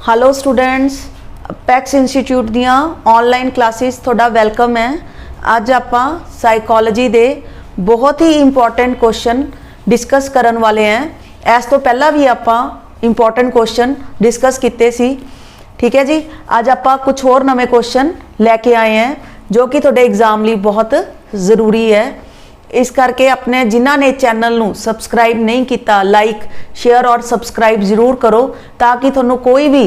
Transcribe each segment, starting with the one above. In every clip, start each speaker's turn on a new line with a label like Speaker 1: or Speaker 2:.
Speaker 1: Hello students, PACS institute दियां online classes थोड़ा welcome है। अज आपां साइकोलॉजी दे बहुत ही इंपॉर्टेंट क्वेश्चन डिस्कस करन वाले हैं। इस तो पहला भी आपां इंपॉर्टेंट क्वेश्चन डिस्कस किए सी, ठीक है जी। अज आपां कुछ होर नवे क्वेश्चन लैके आए हैं जो कि थोड़े एग्जाम लिए बहुत ज़रूरी है। इस करके अपने जिन्हों ने चैनल नू सबसक्राइब नहीं किया, लाइक शेयर और सबसक्राइब जरूर करो ताकि थोनों कोई भी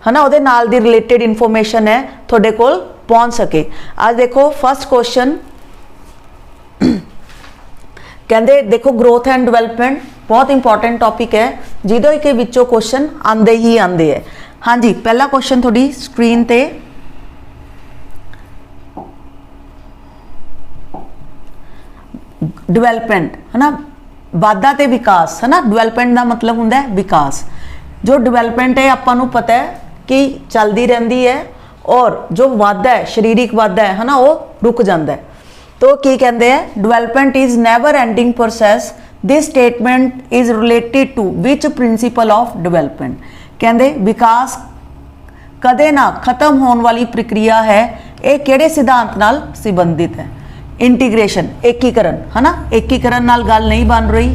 Speaker 1: है ना उहदे नाल दी रिलेटेड इन्फॉर्मेशन है थोड़े कोल पहुंच सके। आज देखो फर्स्ट क्वेश्चन कहते देखो ग्रोथ एंड डिवेलपमेंट बहुत इंपॉर्टेंट टॉपिक है जिदों के विचों क्वेश्चन आंदे ही आंदे है। हाँ जी, पहला क्वेश्चन थोड़ी स्क्रीन ते डिवेलपमेंट है ना, वाधा ते विकास है ना। डिवेलपमेंट का मतलब होंदा है विकास। जो डिवेलपमेंट है आपां पता है कि चलती रहती है और जो वाधा है शरीरिक वाधा है ना वो रुक जाता है। तो की कहते हैं development is never ending process. This statement is related to which principle of development. कहते विकास कदे ना खत्म होने वाली प्रक्रिया है, ये किहड़े सिद्धांत नाल संबंधित है। इंटीग्रेशन एकीकरण है ना, एकीकरण नाल गल नहीं बन रही।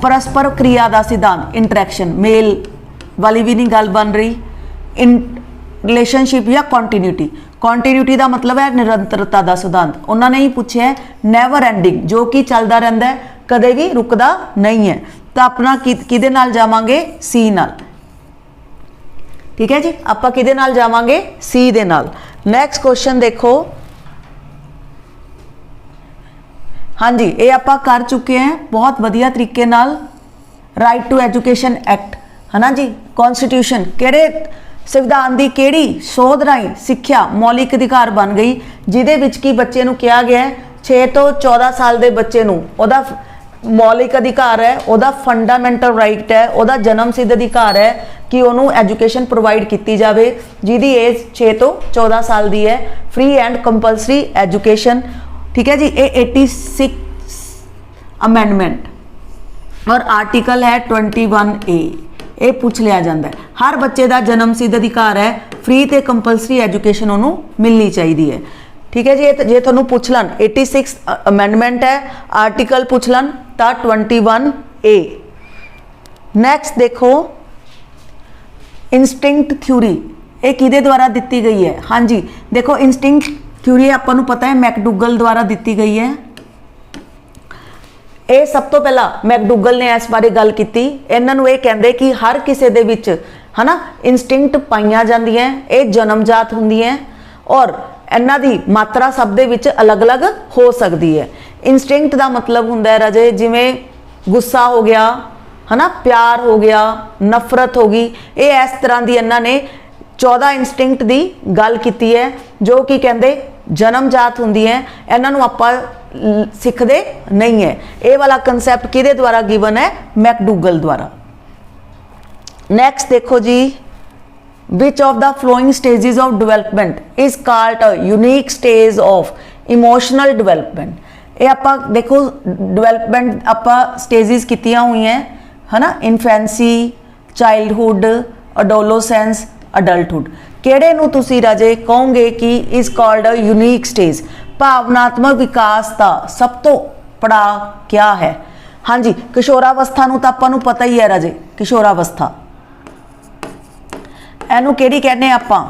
Speaker 1: परस्पर क्रिया का सिद्धांत इंटरैक्शन मेल वाली भी नहीं गल बन रही। इन रिलेशनशिप या कॉन्टीन्यूटी, कॉन्टीन्यूटी का मतलब है निरंतरता का सिद्धांत। उन्होंने ही पूछे है नैवर एंडिंग जो कि चलता रहता है कदे भी रुकदा नहीं है। तो अपना किदे नाल जावांगे सी नाल, ठीक है जी। आपां किदे नाल जावांगे सी दे नाल। नैक्सट क्वेश्चन देखो, हाँ जी ये आप कर चुके हैं बहुत वधिया तरीके नाल। राइट टू एजुकेशन एक्ट है ना जी, कॉन्स्टिट्यूशन किहड़े संविधान की किहड़ी सोध राही सिक्ख्या मौलिक अधिकार बन गई जिहदे विच कि बच्चे नूं कहा गया है 6 तो 14 साल के बच्चे नूं उहदा मौलिक अधिकार है, उहदा फंडामेंटल राइट है, उहदा जन्म सिद्ध अधिकार है कि उन्होंने एजुकेशन प्रोवाइड की जाए जिहदी एज 6 तो 14 साल की है। फ्री एंड कंपलसरी एजुकेशन, ठीक है जी। ये 86 अमेंडमेंट और आर्टिकल है 21A ये पूछ लिया जाता है। हर बच्चे का जन्म सिद्ध अधिकार है फ्री ते कंपलसरी एजुकेशन उन्होंने मिलनी चाहिए है, ठीक है जी। जे तुहानूं पुछ लन 86 अमेंडमेंट है, आर्टिकल पुछ लन तो 21A। नैक्सट देखो इंस्टिंक्ट थ्योरी, ये किहदे द्वारा दी गई है। हाँ जी देखो इंस्टिंक्ट थ्योरी आपां नूं पता है मैकडूगल द्वारा दी गई है। ये सब तो पहला मैकडूगल ने इस बारे गल की। इन्हों ये कहते कि हर किसी दे विच है ना इंस्टिंक्ट पाइया जांदियां, ये जन्मजात होंदियां और इन्हां दी मात्रा सब दे विच अलग अलग हो सकती है। इंस्टिंक्ट का मतलब हुंदा है राजे जिवें गुस्सा हो गया है ना, प्यार हो गया, नफरत होगी, ये इस तरह की इन्हां ने 14 इंस्टिंक्ट की गल की है जो कि कहते जन्मजात होंदी है। इन्हों आपां सीखते नहीं है। ये वाला कंसैप्ट किहदे द्वारा गिवन है मैकडूगल द्वारा। नैक्सट देखो जी, which of the following stages of development is called a unique stage of emotional development. ये आपां देखो डिवेलपमेंट आपां स्टेजेस कीतियां हुई हैं है ना, इन्फेंसी, चाइल्डहुड, अडोलोसेंस, अडल्टहुड। किहड़े नूं तुसीं राजे कहोगे कि is called a unique stage. भावनात्मक विकास का सब तो पड़ाव क्या है। हाँ जी किशोरावस्था नूं तां आपां नूं पता ही है राजे, किशोरावस्था इहनूं किहड़ी कहने आपां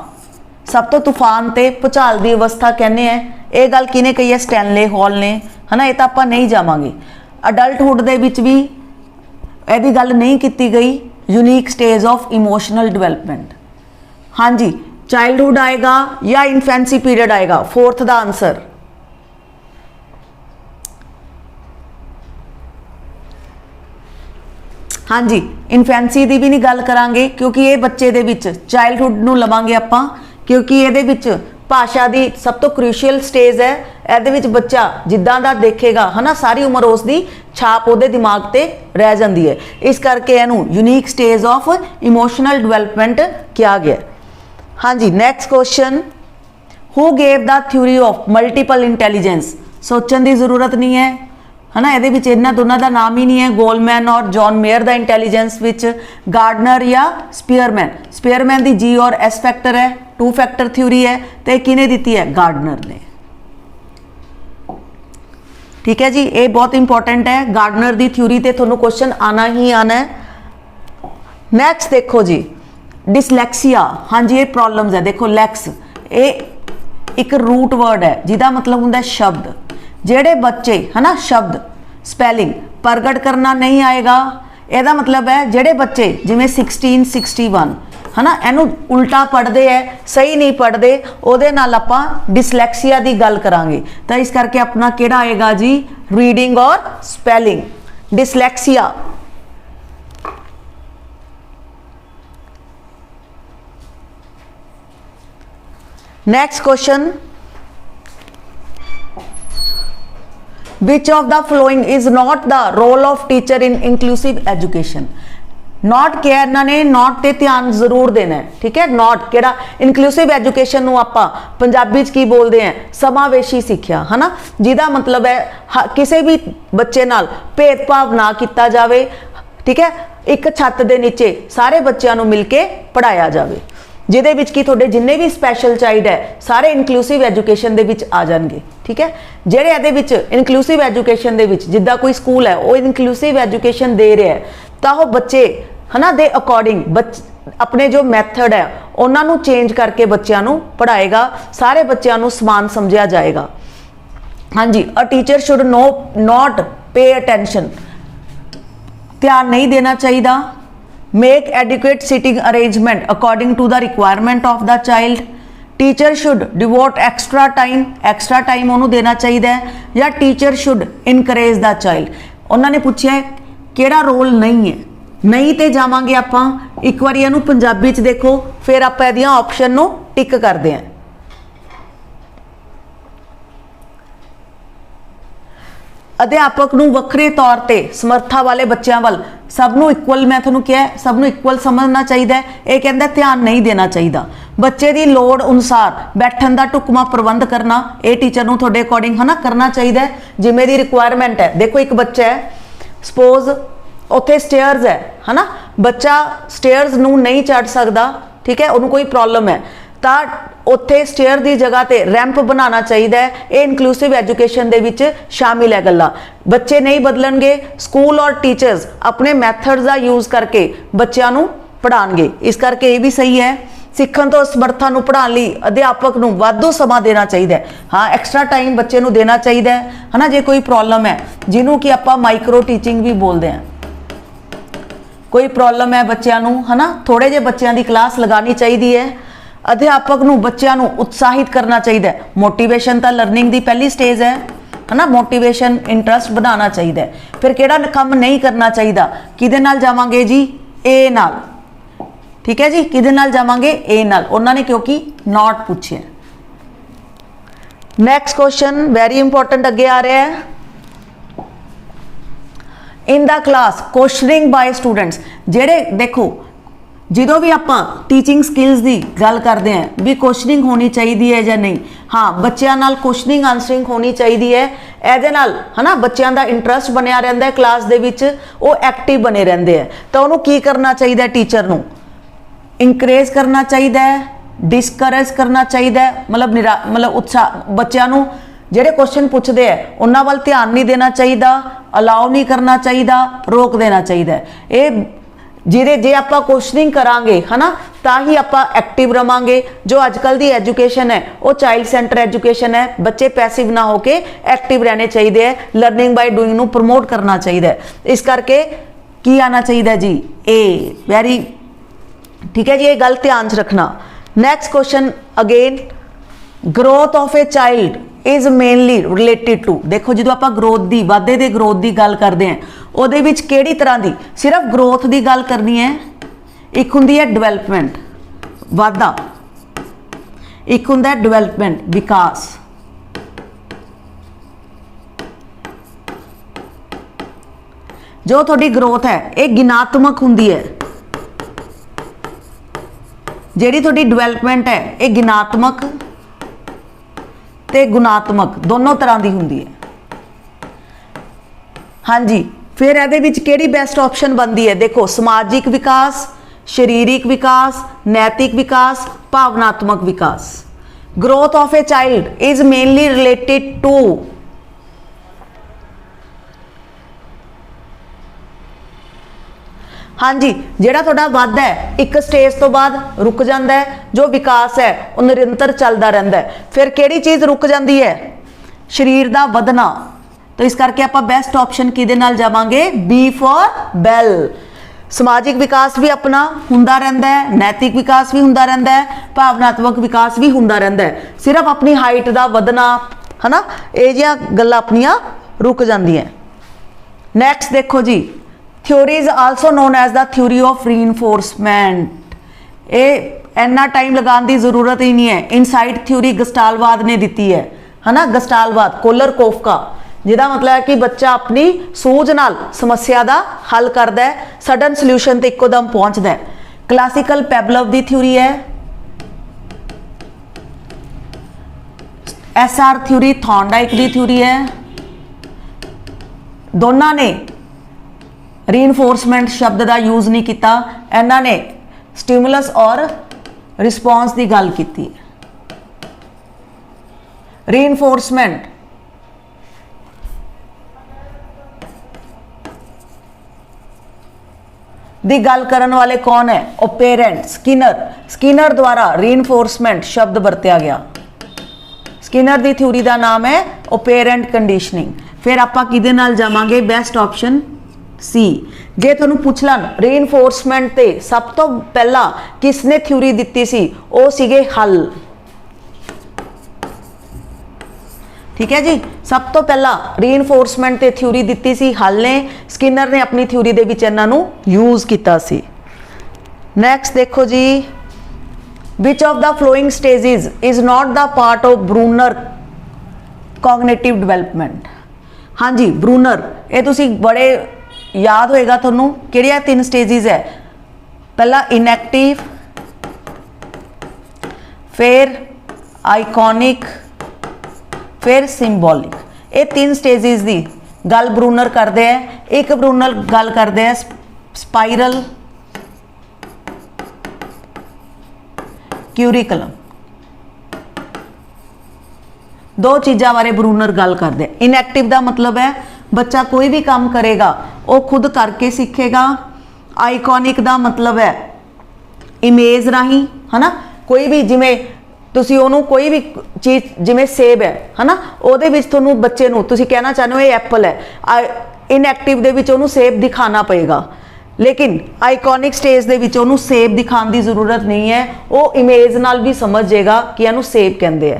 Speaker 1: सब तो तूफान ते भुचाल की अवस्था कहने हैं। ये गल किने कही है स्टैनले हॉल ने है ना, ये तो आपां नहीं जावांगे। अडल्टहुड दे विच भी इहदी गल नहीं की गई unique stage of emotional development. हाँ जी चाइल्डहुड आएगा या इन्फेंसी पीरियड आएगा, फोर्थ का आंसर। हाँ जी इन्फेंसी की भी नहीं गल करांगे क्योंकि ये बच्चे दे विच चाइल्डहुड नूं लवांगे आपां क्योंकि ये विच भाषा की सब तो क्रूशियल स्टेज है। ये बच्चा जिद्दां दा देखेगा है ना सारी उम्र उसकी छाप उहदे दिमाग ते रह जाती है। इस करके इहनूं unique stage of emotional development किया गया। हाँ जी next question, who gave the theory of multiple intelligence. सोचने की जरूरत नहीं है है ना, ਇਹਦੇ ਵਿੱਚ ਇਹਨਾਂ ਦੋਨਾਂ ਦਾ ਨਾਮ ਹੀ ਨਹੀਂ ਹੈ, ਗੋਲਮੈਨ ਔਰ ਜੌਨ ਮੇयर ਦਾ ਇੰਟੈਲੀਜੈਂਸ ਵਿੱਚ, ਗਾਰਡਨਰ ਜਾਂ ਸਪੀਅਰਮੈਨ। ਸਪੀਅਰਮੈਨ ਦੀ ਜੀ ਔਰ ਐਸ ਫੈਕਟਰ ਹੈ, 2 ਫੈਕਟਰ ਥਿਊਰੀ ਹੈ, ਤੇ ਕਿਹਨੇ ਦਿੱਤੀ ਹੈ, ਗਾਰਡਨਰ ਨੇ। ठीक है जी, ये बहुत इंपॉर्टेंट है, गार्डनर दी थ्योरी ते तुहानू क्वेश्चन आना ही आना है। नैक्सट देखो जी, डिसलैक्सिया, हाँ जी ये प्रॉब्लम्स है। देखो लैक्स ये एक रूट वर्ड है जिहदा मतलब हुंदा है शब्द, जेड़े बच्चे है ना शब्द स्पैलिंग प्रगट करना नहीं आएगा, ਇਹਦਾ मतलब है जेड़े बच्चे जिवें 1661 है ना इनू उल्टा पढ़ते हैं, सही नहीं पढ़ते, ਉਹਦੇ ਨਾਲ ਆਪਾਂ डिसलैक्सिया की गल करांगे। तो इस करके अपना किहड़ा आएगा जी, रीडिंग और spelling, dyslexia. Next question, which of the following is not the role of teacher in inclusive education? Not क्या इन्होंने नॉट ते ध्यान जरूर देना है, ठीक है। नॉट केड़ा इनकलूसिव एजुकेशन नूं आपां पंजाबी च की बोलते हैं, समावेशी सिक्ख्या, है ना, जिहदा मतलब है किसी भी बच्चे नाल भेदभाव ना किया जाए, ठीक है। एक छत दे नीचे सारे बच्चों नूं मिल के पढ़ाया जाए, जिहदे विच कि तुहाडे जिन्ने भी स्पैशल चाइल्ड है सारे इनकलूसिव एजुकेशन दे विच आ जाणगे, ठीक है। जिहड़े इहदे विच इनकलूसिव एजुकेशन दे विच जिद्दां कोई स्कूल है वो इनकलूसिव एजुकेशन दे रहा है, तो वो बच्चे है ना दे अकॉर्डिंग अपने जो मैथड है उन्होंने चेंज करके बच्चों को पढ़ाएगा, सारे बच्चों को समान समझा जाएगा। हाँ जी, a teacher should no not pay attention, ध्यान नहीं देना चाहिए। Make adequate sitting arrangement according to the requirement of the child, teacher should devote extra time उन्होंने देना चाहिए, या teacher should encourage the child. उन्होंने पूछा किहड़ा रोल नहीं है, नहीं तो जावांगे आपां एक बार इहनूं पंजाबी च देखो, फिर आपां इहदियां ऑप्शन नूं टिक करदे हां। अध्यापक नूं वक्रे तौर ते समर्था वाले बच्चों वाल सबनों इक्वल, मैं तुहानूं कहा सबनों इक्वल समझना चाहिए, यह कहता ध्यान नहीं देना चाहिए। बच्चे की लोड़ अनुसार बैठन का ढुकमा प्रबंध करना, ये टीचर नूं तुहाडे अकॉर्डिंग है ना करना चाहिए, जिवें दी रिक्वायरमेंट है। देखो एक बच्चा है सपोज उत्थे स्टेयर्स है ना, बच्चा स्टेयर्स नूं नहीं चढ़ सकता, ठीक है, उन्होंने कोई प्रॉब्लम है, तो उत्थे स्टेयर की जगह ते रैंप बनाना चाहिए। ये इनकलूसिव एजुकेशन दे विच शामिल है गल्लां। बच्चे नहीं बदलणगे, स्कूल और टीचर्स अपने मैथड्स का यूज़ करके बच्चों को पढ़ाएंगे, इस करके ये भी सही है। सीखण तो समर्था नूं पढ़ाउण लई अध्यापक नूं वाधू समा देना चाहिए, हाँ एक्स्ट्रा टाइम बच्चे नूं देना चाहिए, है ना। जे कोई प्रॉब्लम है जिन्हों कि आपां माइक्रो टीचिंग भी बोलते हैं, कोई प्रॉब्लम है बच्चों को, है ना, थोड़े जे बच्चों की क्लास लगानी चाहिए है। अध्यापक नूं बच्चों को उत्साहित करना चाहिए, मोटिवेशन तो लर्निंग की पहली स्टेज है ना, मोटिवेशन इंटरस्ट बनाना चाहिए। फिर किहड़ा काम नहीं करना चाहिए, किहदे नाल जावांगे जी, ए नाल, ठीक है जी, किहदे नाल जावांगे, ए नाल, उन्होंने क्योंकि नॉट पूछे। नैक्सट क्वेश्चन वेरी इंपॉर्टेंट अगे आ रहा है, in the class questioning by students. जेड़े देखो जो भी आप टीचिंग स्किल्स की गल करते हैं भी क्वेश्चनिंग होनी चाहिए है या नहीं, हाँ बच्चों नाल क्वेश्चनिंग आंसरिंग होनी चाहिए है, ਇਹਦੇ ਨਾਲ है ना बच्चों का इंटरस्ट बनया रहता है क्लास दे विच, वो एक्टिव बने रहते हैं। तो उन्होंने की करना चाहिए, टीचर नूं इंकरेज करना चाहिए, डिस्करेज करना चाहिए, मतलब उत्साह बच्चों को ਜਿਹੜੇ क्वेश्चन पूछते हैं उन्होंने वाल ध्यान नहीं देना चाहिए, अलाउ नहीं करना चाहिए, रोक देना चाहिए। ये जिहदे जे आपां क्वेश्चनिंग करांगे है ना तां ही आपां एक्टिव रवांगे। जो अजकल दी एजुकेशन है वो चाइल्ड सेंटर एजुकेशन है, बच्चे पैसिव ना होके एक्टिव रहने चाहिए, लर्निंग बाय डूइंग नूं प्रमोट करना चाहिए। इस करके की आना चाहिए जी, ए वेरी ठीक है जी, ये गल ध्यान च रखना। Next question again, growth of a child is mainly related to, देखो जो आप ग्रोथ की वाधे के ग्रोथ की गल करते हैं ਉਹਦੇ ਵਿੱਚ ਕਿਹੜੀ ਤਰ੍ਹਾਂ ਦੀ, सिर्फ ग्रोथ की गल करनी है। एक हुंदी है डिवेलपमेंट वाधा, एक हुंदा है डिवेलपमेंट विकास। जो थोड़ी ग्रोथ है ये गिनात्मक हुंदी है, जिहड़ी थोड़ी डिवेलपमेंट है ये गिनात्मक ते गुणात्मक दोनों तरह की हुंदी है। हाँ जी, फिर ਇਹਦੇ ਵਿੱਚ ਕਿਹੜੀ ਬੈਸਟ ਆਪਸ਼ਨ ਬਣਦੀ ਹੈ? ਦੇਖੋ, ਸਮਾਜਿਕ ਵਿਕਾਸ, ਸਰੀਰਿਕ ਵਿਕਾਸ, ਨੈਤਿਕ ਵਿਕਾਸ, ਭਾਵਨਾਤਮਕ ਵਿਕਾਸ। growth of a child is mainly related to हाँ जी, ਜਿਹੜਾ ਤੁਹਾਡਾ ਵੱਧਦਾ ਹੈ ਇੱਕ ਸਟੇਜ ਤੋਂ ਬਾਅਦ ਰੁਕ ਜਾਂਦਾ ਹੈ, ਜੋ ਵਿਕਾਸ ਹੈ ਉਹ ਨਿਰੰਤਰ ਚੱਲਦਾ ਰਹਿੰਦਾ ਹੈ। ਫਿਰ ਕਿਹੜੀ ਚੀਜ਼ ਰੁਕ ਜਾਂਦੀ ਹੈ? ਸਰੀਰ ਦਾ ਵਧਣਾ। ਤਾਂ ਇਸ ਕਰਕੇ ਆਪਾਂ ਬੈਸਟ ਆਪਸ਼ਨ ਕਿਹਦੇ ਨਾਲ ਜਾਵਾਂਗੇ? ਬੀ ਫॉर ਬੈਲ। ਸਮਾਜਿਕ ਵਿਕਾਸ ਵੀ ਆਪਣਾ ਹੁੰਦਾ ਰਹਿੰਦਾ ਹੈ, ਨੈਤਿਕ ਵਿਕਾਸ ਵੀ ਹੁੰਦਾ ਰਹਿੰਦਾ ਹੈ, ਭਾਵਨਾਤਮਕ ਵਿਕਾਸ ਵੀ ਹੁੰਦਾ ਰਹਿੰਦਾ ਹੈ। ਸਿਰਫ ਆਪਣੀ ਹਾਈਟ ਦਾ ਵਧਣਾ, ਹੈ ਨਾ, ਇਹ ਜਿਹੀਆਂ ਗੱਲਾਂ ਆਪਣੀਆਂ ਰੁਕ ਜਾਂਦੀਆਂ। ਨੈਕਸਟ ਦੇਖੋ ਜੀ, theory is also non as the theory of reinforcement. ਇਹ ਇੰਨਾ ਟਾਈਮ ਲਗਾਉਣ ਦੀ ਜ਼ਰੂਰਤ ਹੀ ਨਹੀਂ ਹੈ। ਇਨਸਾਈਟ ਥਿਊਰੀ ਗਸਟਾਲਵਾਦ ਨੇ ਦਿੱਤੀ ਹੈ ਨਾ, ਗਸਟਾਲਵਾਦ, ਕੋਲਰ ਕੋਫਕਾ, ਜਿਹਦਾ ਮਤਲਬ ਹੈ ਕਿ ਬੱਚਾ ਆਪਣੀ ਸੂਝ ਨਾਲ ਸਮੱਸਿਆ ਦਾ ਹੱਲ ਕਰਦਾ ਹੈ, ਸਡਨ ਸੋਲੂਸ਼ਨ ਤੇ ਇੱਕੋਦਮ ਪਹੁੰਚਦਾ ਹੈ। ਕਲਾਸੀਕਲ ਪੈਵਲਵ ਦੀ ਥਿਊਰੀ ਹੈ। ਐਸਆਰ ਥਿਊਰੀ ਥੌਰਨਡਾਈਕ ਦੀ ਥਿਊਰੀ ਹੈ। ਦੋਨਾਂ ਨੇ ਰੀਇਨਫੋਰਸਮੈਂਟ ਸ਼ਬਦ ਦਾ ਯੂਜ਼ ਨਹੀਂ ਕੀਤਾ, ਇਹਨਾਂ ਨੇ ਸਟਿਮੂਲਸ ਔਰ ਰਿਸਪੌਂਸ ਦੀ ਗੱਲ ਕੀਤੀ। ਰੀਇਨਫੋਰਸਮੈਂਟ ਦੀ ਗੱਲ ਕਰਨ ਵਾਲੇ ਕੌਣ ਹੈ? ਓਪੇਰੈਂਟ, ਸਕਿਨਰ। ਸਕਿਨਰ ਦੁਆਰਾ ਰੀਇਨਫੋਰਸਮੈਂਟ ਸ਼ਬਦ ਵਰਤਿਆ ਗਿਆ। ਸਕਿਨਰ ਦੀ ਥਿਊਰੀ ਦਾ ਨਾਮ ਹੈ ਓਪੇਰੈਂਟ ਕੰਡੀਸ਼ਨਿੰਗ। ਫਿਰ ਆਪਾਂ ਕਿਹਦੇ ਨਾਲ ਜਾਵਾਂਗੇ? ਬੈਸਟ ਆਪਸ਼ਨ ਸੀ। ਜੇ ਤੁਹਾਨੂੰ ਪੁੱਛ ਲੈਣ ਰੀਇਨਫੋਰਸਮੈਂਟ ਤੇ ਸਭ ਤੋਂ ਪਹਿਲਾਂ ਕਿਸਨੇ ਥਿਊਰੀ ਦਿੱਤੀ ਸੀ, ਉਹ ਸੀਗੇ ਹਲ। ठीक है जी, सब तो पहला रीइनफोर्समेंट ते थ्योरी दिती सी हल ने। स्किनर ने अपनी थ्योरी दे विच इन्हां नूं यूज कीता सी। नैक्सट देखो जी, which of the following stages is not the part of Bruner cognitive development. हाँ जी, ब्रूनर, ये तुसी बड़े याद होएगा तुहानूं, किहड़ियां 3 स्टेजिज है? पहला इनएक्टिव, फिर आइकॉनिक, फिर सिंबॉलिक। ये 3 स्टेजिज की गल ब्रूनर करते हैं। एक ब्रूनर गल करते हैं स्पाइरल क्यूरिकलम। दो चीज़ों बारे ब्रूनर गल करते हैं। इनएक्टिव का मतलब है बच्चा कोई भी काम करेगा वो खुद करके सीखेगा। आइकॉनिक का मतलब है इमेज राही, है ना, कोई भी जिमें ਤੁਸੀਂ ਉਹਨੂੰ ਕੋਈ ਵੀ ਚੀਜ਼, ਜਿਵੇਂ ਸੇਬ ਹੈ ਨਾ, ਉਹਦੇ ਵਿੱਚ ਤੁਹਾਨੂੰ ਬੱਚੇ ਨੂੰ ਤੁਸੀਂ ਕਹਿਣਾ ਚਾਹੁੰਦੇ ਹੋ ਇਹ ਐਪਲ ਹੈ, ਇਨਐਕਟਿਵ ਦੇ ਵਿੱਚ ਉਹਨੂੰ ਸੇਬ ਦਿਖਾਣਾ ਪਏਗਾ। ਲੇਕਿਨ ਆਈਕੋਨਿਕ ਸਟੇਜ ਦੇ ਵਿੱਚ ਉਹਨੂੰ ਸੇਬ ਦਿਖਾਉਣ ਦੀ ਜ਼ਰੂਰਤ ਨਹੀਂ ਹੈ, ਉਹ ਇਮੇਜ ਨਾਲ ਵੀ ਸਮਝ ਜਾਏਗਾ ਕਿ ਇਹਨੂੰ ਸੇਬ ਕਹਿੰਦੇ ਆ।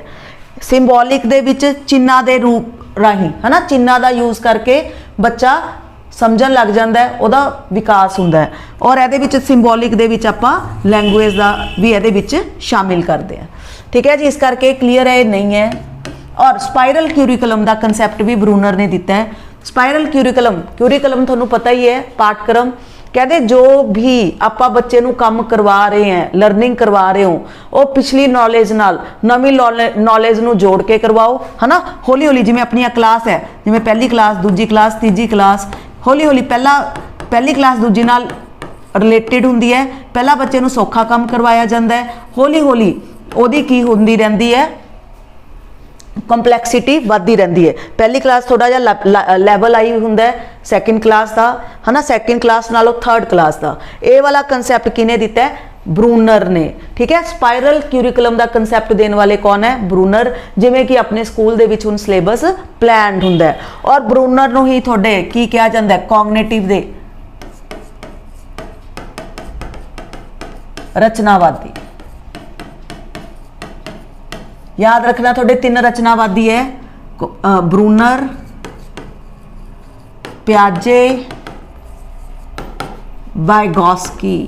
Speaker 1: ਸਿੰਬੋਲਿਕ ਦੇ ਵਿੱਚ ਚਿੰਨ੍ਹਾਂ ਦੇ ਰੂਪ ਰਾਹੀਂ, ਹੈ ਨਾ, ਚਿੰਨ੍ਹਾਂ ਦਾ ਯੂਜ਼ ਕਰਕੇ ਬੱਚਾ ਸਮਝਣ ਲੱਗ ਜਾਂਦਾ ਹੈ, ਉਹਦਾ ਵਿਕਾਸ ਹੁੰਦਾ ਹੈ। ਔਰ ਇਹਦੇ ਵਿੱਚ ਸਿੰਬੋਲਿਕ ਦੇ ਵਿੱਚ ਆਪਾਂ ਲੈਂਗੁਏਜ ਦਾ ਵੀ ਇਹਦੇ ਵਿੱਚ ਸ਼ਾਮਿਲ ਕਰਦੇ ਹਾਂ। ठीक है जी, इस करके क्लीयर है नहीं है। और स्पाइरल क्यूरिकुलम का कंसैप्ट भी ब्रूनर ने दिता है। स्पाइरल क्यूरिकुलम, क्यूरिकुलम थोनों पता ही है, पाठक्रम। कहते जो भी आपां बच्चे नूं काम करवा रहे हैं, लर्निंग करवा रहे हो, वो पिछली नॉलेज नाल नवीं नॉलेज नूं जोड़ के करवाओ, है ना। हौली हौली जिवें अपनी क्लास है, जिवें पहली क्लास, दूजी क्लास, तीजी क्लास, हौली हौली पहली क्लास दूजी नाल रिलेटिड हुंदी है। पहला बच्चे नूं सौखा काम करवाया जाता है, हौली हौली ਉਹਦੀ ਕੀ ਹੁੰਦੀ ਰਹਿੰਦੀ ਹੈ, ਕੰਪਲੈਕਸਿਟੀ ਵੱਧਦੀ ਰਹਿੰਦੀ ਹੈ। ਪਹਿਲੀ ਕਲਾਸ ਥੋੜਾ ਜਿਹਾ ਲੈਵਲ ਆਈ ਹੁੰਦਾ ਹੈ ਸੈਕਿੰਡ ਕਲਾਸ ਦਾ, ਹੈ ਨਾ, ਸੈਕਿੰਡ ਕਲਾਸ ਨਾਲੋਂ ਥਰਡ ਕਲਾਸ ਦਾ। ਇਹ ਵਾਲਾ ਕਨਸੈਪਟ ਕਿਹਨੇ ਦਿੱਤਾ ਹੈ? ब्रूनर ने। ठीक है, स्पाइरल क्यूरिकुलम का कंसैप्ट देने वाले कौन है? ब्रूनर। जिवें कि अपने स्कूल दे विच हुण सिलेबस प्लान हुंदा है, और ब्रूनर नूं ही तुहाडे की कहा जाता है? कॉग्निटिव दे रचनावादी। याद रखना, थोड़े 3 रचनावादी है, ब्रूनर, प्याजे, वाइगॉस्की।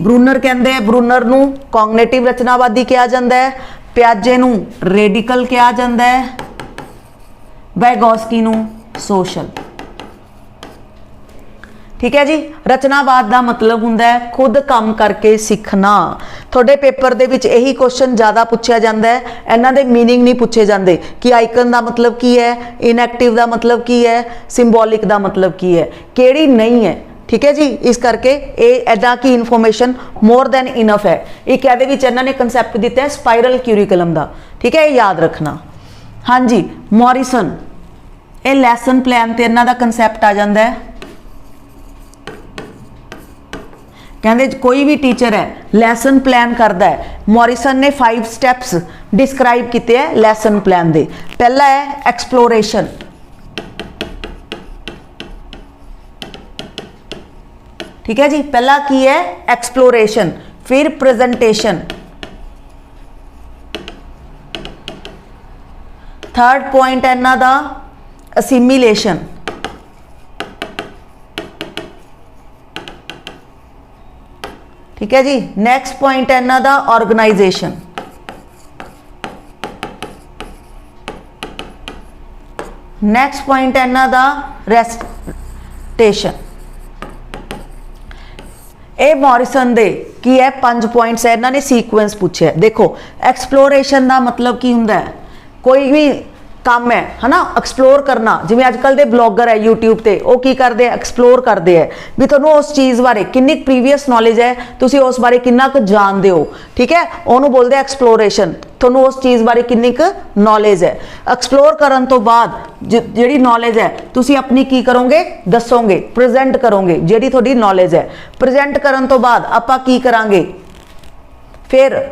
Speaker 1: ब्रूनर कहते हैं, ब्रूनर नूं कॉग्निटिव रचनावादी कहा जाता है, प्याजे नूं रेडिकल कहा जाता है, वाइगॉस्की नूं सोशल। ठीक है जी। रचनावाद का मतलब हुंदा है खुद काम करके सीखना। थोड़े पेपर दे विच यही क्वेश्चन ज़्यादा पूछा जाता है, इन्हां दे मीनिंग नहीं पूछे जाते कि आइकन का मतलब की है, इनएक्टिव का मतलब की है, सिंबॉलिक का मतलब की है, केड़ी नहीं है। ठीक है जी। इस करके ये इदा की इन्फॉर्मेशन मोर दैन इनफ है। एक ये इन्होंने कंसैप्ट दिता है स्पाइरल क्यूरिकुलम का। ठीक है, ये याद रखना। हाँ जी, मॉरिसन ये लैसन प्लान ते इन्हां दा कंसैप्ट आ जाता है। कहते कोई भी टीचर है लैसन प्लान करता है। मॉरिसन ने 5 स्टैप्स डिस्क्राइब किए हैं लैसन प्लान दे। पहला है एक्सप्लोरेशन, ठीक है जी। पहला की है एक्सप्लोरेशन, फिर प्रेजेंटेशन, थर्ड पॉइंट है इन्हां दा असिमिलेशन, ठीक है जी। नैक्सट पॉइंट है इन्हां दा ऑर्गेनाइजेशन, नैक्सट पॉइंट है इन्हां दा रेस्टेशन। ये मॉरिसन दे की है 5 पॉइंट्स है, इन्होंने सीक्वेंस पूछे है। देखो एक्सप्लोरेशन का मतलब की हुंदा है कोई भी काम है ना, एक्सप्लोर करना। जिवें अजकल दे ब्लॉगर है यूट्यूब ते वो की करते हैं, एक्सप्लोर करते हैं भी तुहानूं उस चीज़ बारे किन्नी प्रीवियस नॉलेज है, तुसीं उस बारे किन्ना क जानते हो। ठीक है, उन्होंने बोलते हैं एक्सप्लोरेशन, तुहानूं उस चीज़ बारे किन्नी क नॉलेज है। एक्सप्लोर करन तो बाद जिहड़ी नॉलेज है तुसीं अपनी की करोगे, दसोगे, प्रेजेंट करोगे जिहड़ी तुहाडी नॉलेज है। प्रेजेंट करन तो बाद आपां की करांगे, फिर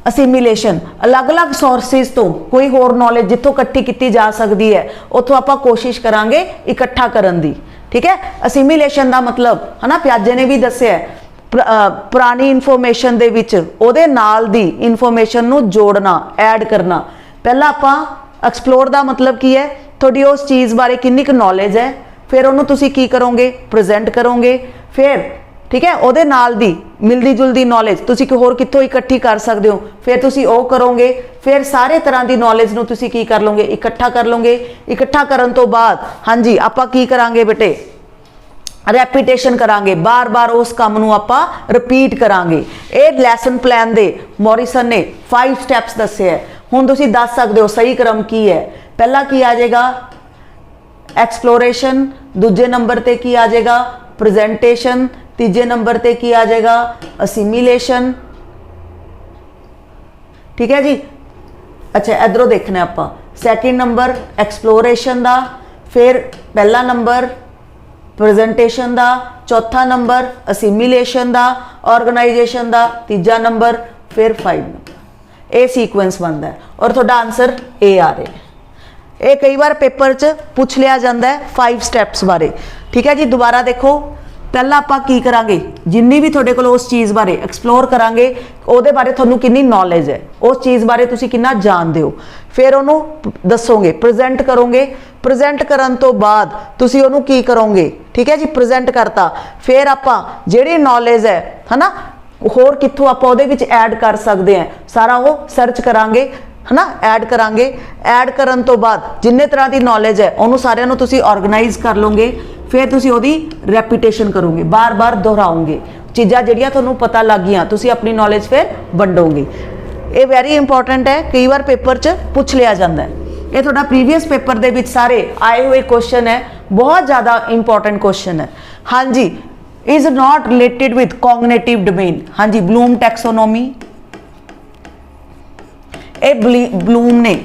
Speaker 1: असिमिलेशन, अलग अलग सोर्सिस तो कोई होर नॉलेज जितों इकट्ठी की जा सकती है उतों आप कोशिश करांगे इकट्ठा करन दी। ठीक है, असिमिलेशन का मतलब है ना, प्याजे ने भी दस्सिया पुरानी इन्फॉर्मेशन दे विच ओहदे नाल दी इन्फॉर्मेशन नूं जोड़ना, ऐड करना। पहला आप एक्सप्लोर का मतलब की है, थोड़ी उस चीज़ बारे किन्नी क नॉलेज है, फिर उन्होंने तुसीं की करोगे, प्रेजेंट करोगे। फिर ठीक है, ਉਹਦੇ ਨਾਲ ਦੀ मिलती जुलती नॉलेज तुसी होर कितों इकट्ठी कर सकते हो, फिर तुसी ਉਹ करोगे। फिर सारे तरह की नॉलेज नूं तुसी की कर लोगे, इकट्ठा कर लोगे। इकट्ठा करन तो बाद हाँ जी आपां की करांगे बेटे, रैपीटेशन करांगे, बार बार उस काम नूं आपां रिपीट करांगे। ये लैसन प्लान दे मॉरिसन ने 5 स्टैप्स दस्से है। हुण तुसी दस सकते हो सही क्रम की है। पहला की आ जाएगा एक्सप्लोरेशन, दूजे नंबर ते की आ जाएगा प्रेजेंटेशन, तीजे नंबर ते की आ जाएगा असिमिलेशन। ठीक है जी। अच्छा इधरों देखना आप सैकेंड नंबर एक्सप्लोरेशन का, फिर पहला नंबर प्रेजेंटेशन का, चौथा नंबर असिमिलेशन का, ऑर्गेनाइजेशन का तीजा नंबर, फिर 5 नंबर। ये सीक्वेंस बनता है और थोड़ा आंसर ए आ रहा है। ये कई बार पेपर च पूछ लिया जाता है 5 स्टैप्स बारे। ठीक है जी। दोबारा देखो, पहला आपां की करांगे, जिन्नी भी थोड़े कोल उस चीज़ बारे एक्सप्लोर करांगे ਉਹਦੇ बारे तुहानूं किन्नी नॉलेज है, उस चीज़ बारे तुसीं किन्ना जानते हो। फिर उन्होंने दसोगे, प्रेजेंट करोगे। प्रेजेंट करन तो बाद तुसीं उन्होंने की करोगे। ठीक है जी, प्रेजेंट करता। फिर आपां जिहड़ी नॉलेज है ना होर कित्थों आपां ਉਹਦੇ ਵਿੱਚ ऐड कर सकते हैं, सारा वो सर्च करांगे है ना, ऐड करांगे। ऐड करन तो बाद जिन्ने तरह की नॉलेज है उन्होंने सारिਆਂ ਨੂੰ तुसीं ऑर्गेनाइज कर लोगे। फिर तुसीं ਉਹਦੀ रैपीटेशन करोगे, बार बार दोहराओगे चीज़ां ਜਿਹੜੀਆਂ ਤੁਹਾਨੂੰ पता लग गई, तुसीं अपनी नॉलेज फिर वंडोगे। ये वैरी इंपॉर्टेंट है, कई बार पेपर च पूछ लिया जाता है। ये थोड़ा प्रीवियस पेपर दे विच सारे आए हुए क्वेश्चन है, बहुत ज़्यादा इंपॉर्टेंट क्वेश्चन है। हाँ जी, is not related with cognitive domain. हाँ जी, ब्लूम टैक्सोनॉमी, ये ब्लूम ने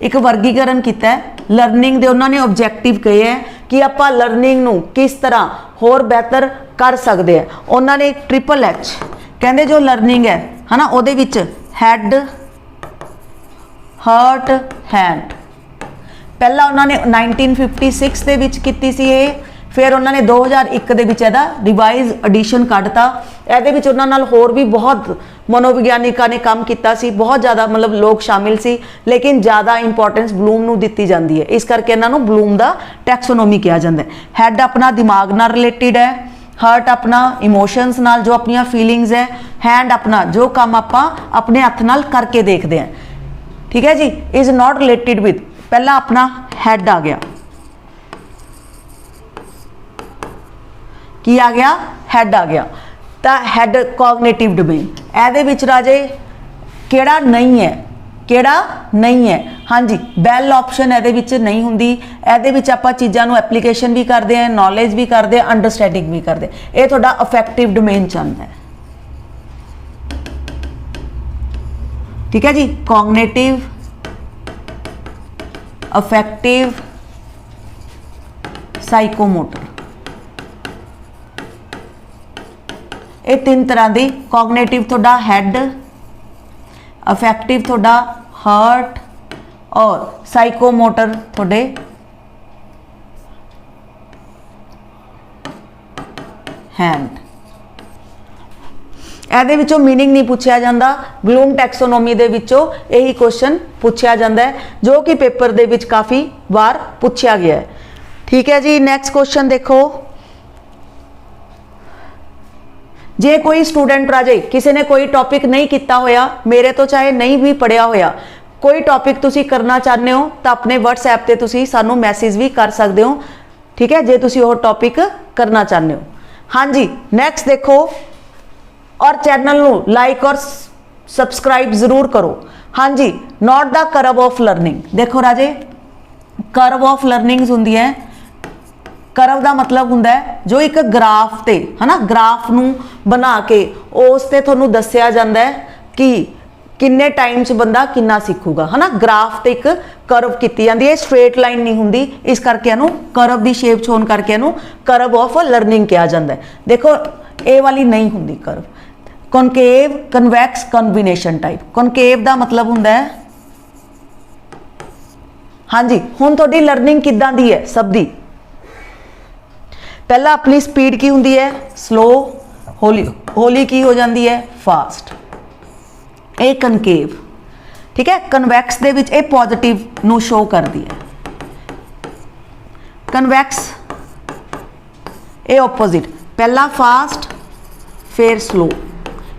Speaker 1: एक वर्गीकरण किया है लर्निंग दे। उन्होंने ऑब्जेक्टिव कहे हैं कि आप लर्निंग नूं किस तरह होर बेहतर कर सकते हैं। उन्होंने एक ट्रिपल एच कहते जो लर्निंग है ना, ਉਹਦੇ ਵਿੱਚ हैड, हर्ट, हैंड। पहला उन्होंने 1956 ਦੇ ਵਿੱਚ ਕੀਤੀ ਸੀ ਇਹ, फिर उन्होंने 2001 ਦੇ ਵਿੱਚ ਇਹਦਾ रिवाइज एडिशन ਕੱਢਤਾ। ਇਹਦੇ ਵਿੱਚ ਉਹਨਾਂ ਨਾਲ ਹੋਰ भी बहुत मनोविग्यानिकों ने काम किया सी, बहुत ज़्यादा मतलब लोग शामिल सी, लेकिन ज़्यादा इंपॉर्टेंस ब्लूम नूं दिती जाती है। इस करके इन्हों ब्लूम का टैक्सोनोमी कहा जाता है। हैड अपना दिमाग नाल रिलेटिड है, हर्ट अपना इमोशनस नाल जो अपनी फीलिंग्स है, हैंड अपना जो काम आप अपने हथ नाल करके देखते हैं। ठीक है जी। इज नॉट रिलेटिड विद, पहला अपना हैड आ गया। की आ गया, हैड आ गया। तो हैड कॉग्निटिव डोमेन। ਇਹਦੇ ਵਿੱਚ राजे ਕਿਹੜਾ नहीं है, ਕਿਹੜਾ नहीं है? हाँ जी, बैल ऑप्शन ਇਹਦੇ ਵਿੱਚ नहीं ਹੁੰਦੀ। ਇਹਦੇ ਵਿੱਚ ਆਪਾਂ ਚੀਜ਼ਾਂ ਨੂੰ ਐਪਲੀਕੇਸ਼ਨ ਵੀ ਕਰਦੇ ਆ, ਨੌਲੇਜ ਵੀ ਕਰਦੇ ਆ, ਅੰਡਰਸਟੈਂਡਿੰਗ ਵੀ ਕਰਦੇ। ਇਹ ਤੁਹਾਡਾ ਅਫੈਕਟਿਵ ਡੋਮੇਨ ਚੱਲਦਾ ਹੈ। ठीक है जी, कॉग्निटिव, अफेक्टिव, साइकोमोटर, ये तीन तरह की। कॉग्निटिव थोड़ा हैड, अफेक्टिव थोड़ा हार्ट और साइकोमोटर थोड़े हैंड। ਇਹਦੇ ਵਿੱਚੋਂ मीनिंग नहीं पूछा जाता। ब्लूम टैक्सोनोमी ਦੇ ਵਿੱਚੋਂ यही क्वेश्चन पूछा जाता है, जो कि पेपर ਦੇ ਵਿੱਚ काफ़ी बार पूछा गया है। ठीक है जी, नैक्सट क्वेश्चन देखो। जे कोई स्टूडेंट राजे किसी ने कोई टॉपिक नहीं किया होया, मेरे तो चाहे नहीं भी पढ़िया होया, कोई टॉपिक तुसी करना चाहते हो तो अपने WhatsApp ते तुसी सानू मैसेज भी कर सकते हो। ठीक है, जे तुसी वो टॉपिक करना चाहते हो। हाँ जी, नैक्सट देखो, और चैनल नू लाइक और सबसक्राइब जरूर करो। हाँ जी, not the curve of learning. देखो राजे, कर्व ऑफ लर्निंग्स होंदी है। कर्व का मतलब होंदा है जो एक ग्राफ ते है ना, ग्राफ नू बना के उस ते तुहानू दस्सिया जांदा है कि किन्ने टाइम च बंदा किन्ना सीखूगा, है ना। ग्राफ ते एक कर्व कीती जांदी है, स्ट्रेट लाइन नहीं हुंदी, इस करके इहनू कर्व दी शेप च होण करके इहनू कर्व ऑफ लर्निंग कहा जांदा है। देखो ए वाली नहीं हुंदी curve. Concave, convex, combination type. Concave का मतलब होंदा है, हाँ जी, हुण तुहाडी लर्निंग किदां दी है सब दी। पहला अपनी स्पीड की होंदी है, स्लो, हौली हौली की हो जाती है, फास्ट। ये कनकेव। ठीक है, कन्वैक्स दे विच ये पॉजिटिव नू शो करती है। कन्वैक्स ये ओपोजिट, पहला फास्ट फिर स्लो,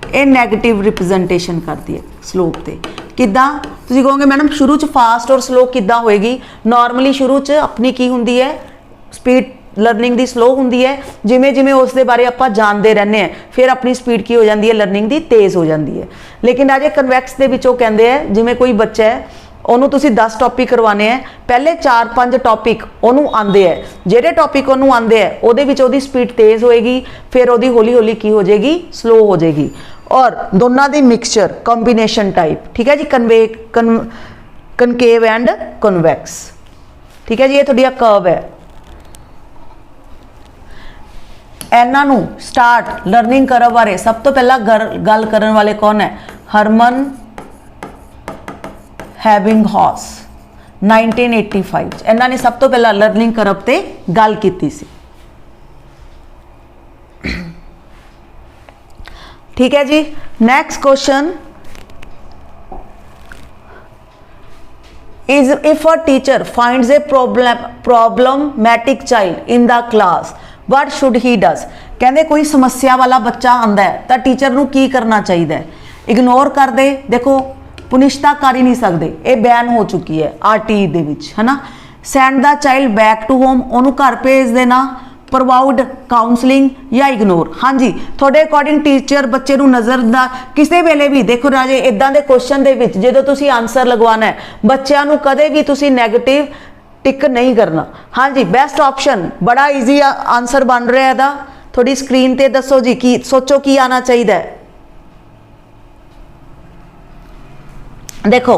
Speaker 1: ये नैगेटिव रिप्रजेंटेशन करती है स्लोप ते। किदां तुसीं कहोगे मैडम शुरू च फास्ट और स्लो किदां होएगी? नॉर्मली शुरू च अपनी की हुंदी है, स्पीड लर्निंग दी स्लो हुंदी है। जिमें जिमें उस दे बारे आपां जानते रहने हैं, फिर अपनी स्पीड की हो जाती है, लर्निंग दी तेज़ हो जाती है। लेकिन अजे कन्वैक्स दे विच ओह कहंदे हैं, जिमें कोई बच्चा है ਉਹਨੂੰ ਤੁਸੀਂ 10 ਟੌਪਿਕ ਕਰਵਾਣੇ ਹੈ, ਪਹਿਲੇ 4-5 ਟੌਪਿਕ ਉਹਨੂੰ ਆਂਦੇ ਹੈ, ਜਿਹੜੇ ਟੌਪਿਕ ਉਹਨੂੰ ਆਂਦੇ ਹੈ ਉਹਦੇ ਵਿੱਚ ਉਹਦੀ ਸਪੀਡ ਤੇਜ਼ ਹੋਏਗੀ, ਫਿਰ ਉਹਦੀ ਹੌਲੀ ਹੌਲੀ ਕੀ ਹੋ ਜਾਏਗੀ, ਸਲੋ ਹੋ ਜਾਏਗੀ। ਔਰ ਦੋਨਾਂ ਦੀ ਮਿਕਸਚਰ, ਕੰਬੀਨੇਸ਼ਨ ਟਾਈਪ। ਠੀਕ ਹੈ ਜੀ, ਕਨਕੇਵ ਐਂਡ ਕਨਵੈਕਸ। ਠੀਕ ਹੈ ਜੀ, ਇਹ ਤੁਹਾਡੀ ਕਰਵ ਹੈ। ਇਹਨਾਂ ਨੂੰ ਸਟਾਰਟ ਲਰਨਿੰਗ ਕਰਵ ਬਾਰੇ ਸਭ ਤੋਂ ਪਹਿਲਾਂ ਗੱਲ ਕਰਨ ਵਾਲੇ ਕੌਣ ਹੈ? ਹਰਮਨ हैबिंगहॉस 1985 इन्हों ने सब तो पहला लर्निंग करव ते गल की सी। ठीक है जी, next question is if a teacher finds a problematic child in the class what should he does. कहते कोई समस्या वाला बच्चा आंदा है तो टीचर नूं की करना चाहिए? इग्नोर कर दे, देखो पुनिशता कर ही नहीं सकते, ये बैन हो चुकी है RTE दे विच, है ना। Send the child back to home, उन्होंने घर भेज देना, प्रोवाइड काउंसलिंग या इग्नोर। हाँ जी, थोड़े अकॉर्डिंग टीचर बच्चे नूं नज़र दा किसी वेले भी देखो राजे इदां दे क्वेश्चन दे विच जदों तुसीं आंसर लगवाना है, बच्चों नूं कदे भी तुसीं नैगेटिव टिक नहीं करना। हाँ जी, बेस्ट ऑप्शन बड़ा ईजी आंसर बन रहा है, थोड़ी स्क्रीन ते दसो जी, की सोचो की आना चाहिए। देखो